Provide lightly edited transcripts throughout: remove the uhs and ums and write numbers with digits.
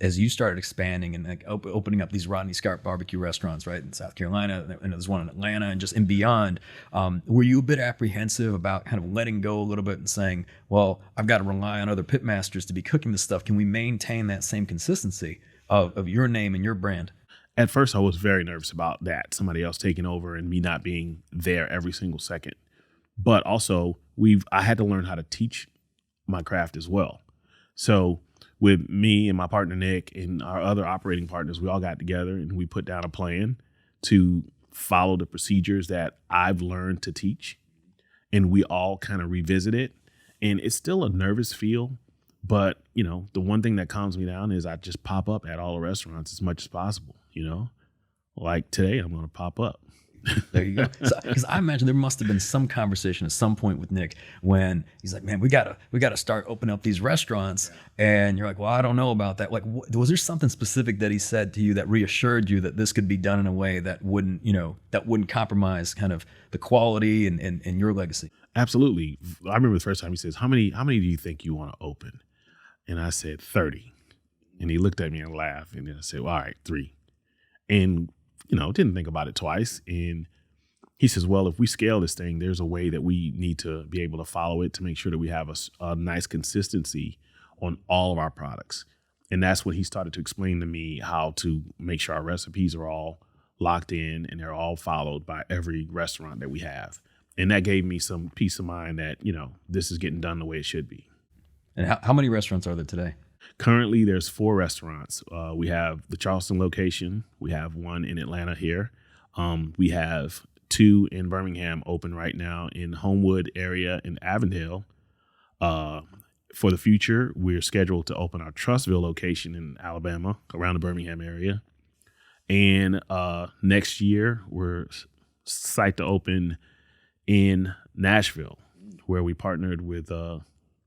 as you started expanding and like opening up these Rodney Scarp barbecue restaurants, right, in South Carolina, and there's one in Atlanta and just and beyond, were you a bit apprehensive about kind of letting go a little bit and saying, well, I've got to rely on other pitmasters to be cooking this stuff. Can we maintain that same consistency of your name and your brand? At first, I was very nervous about that, somebody else taking over and me not being there every single second. But also, I had to learn how to teach my craft as well. So with me and my partner Nick and our other operating partners, we all got together and we put down a plan to follow the procedures that I've learned to teach. And we all kind of revisit it. And it's still a nervous feel. But, the one thing that calms me down is I just pop up at all the restaurants as much as possible, Like today, I'm going to pop up. There you go. Because I imagine there must have been some conversation at some point with Nick when he's like, "Man, we gotta start opening up these restaurants," and you're like, "Well, I don't know about that." Like, was there something specific that he said to you that reassured you that this could be done in a way that wouldn't compromise kind of the quality and your legacy? Absolutely. I remember the first time he says, "How many do you think you want to open?" And I said 30, and he looked at me and laughed, and then I said, "Well, all right, 3." And didn't think about it twice. And he says, well, if we scale this thing, there's a way that we need to be able to follow it to make sure that we have a nice consistency on all of our products. And that's when he started to explain to me how to make sure our recipes are all locked in and they're all followed by every restaurant that we have. And that gave me some peace of mind that, this is getting done the way it should be. And how many restaurants are there today? Currently, there's 4 restaurants. We have the Charleston location. We have one in Atlanta here. We have 2 in Birmingham open right now in Homewood area in Avondale. For the future, we're scheduled to open our Trustville location in Alabama around the Birmingham area. And next year, we're set to open in Nashville, where we partnered with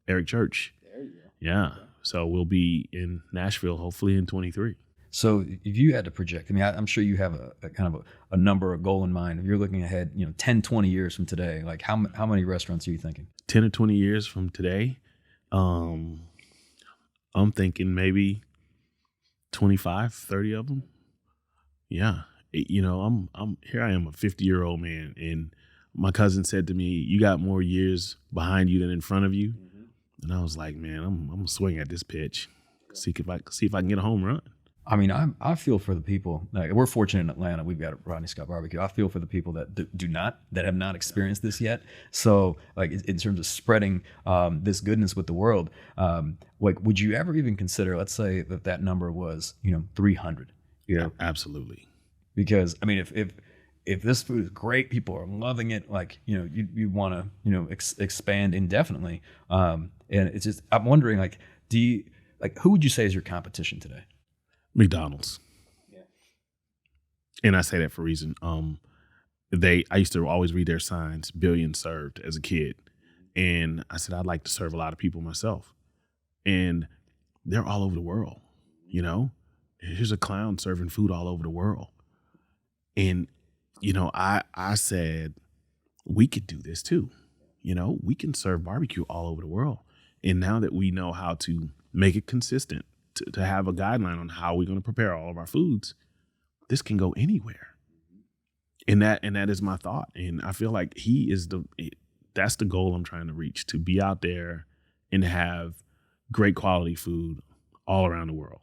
Eric Church. There you go. Yeah. So we'll be in Nashville, hopefully in 23. So if you had to project, I mean, I'm sure you have a kind of a number, a goal in mind. If you're looking ahead, 10, 20 years from today, like how many restaurants are you thinking? 10 or 20 years from today, I'm thinking maybe 25, 30 of them. Yeah. I'm here. I am a 50-year-old man, and my cousin said to me, "You got more years behind you than in front of you." Mm-hmm. And I was like, man, I'm gonna swing at this pitch, see if I can get a home run. I mean, I feel for the people. Like, we're fortunate in Atlanta; we've got Rodney Scott Barbecue. I feel for the people that have not experienced this yet. So, like in terms of spreading this goodness with the world, like, would you ever even consider, let's say that number was 300? Absolutely. Because I mean, if this food is great, people are loving it. Like you want to expand indefinitely. And it's just, I'm wondering, like, who would you say is your competition today? McDonald's. Yeah. And I say that for a reason. I used to always read their signs, billion served, as a kid. And I said, I'd like to serve a lot of people myself. And they're all over the world, Here's a clown serving food all over the world. And, I said, we could do this too. We can serve barbecue all over the world. And now that we know how to make it consistent, to have a guideline on how we're going to prepare all of our foods, this can go anywhere. And that is my thought. And I feel like that's the goal I'm trying to reach, to be out there and have great quality food all around the world.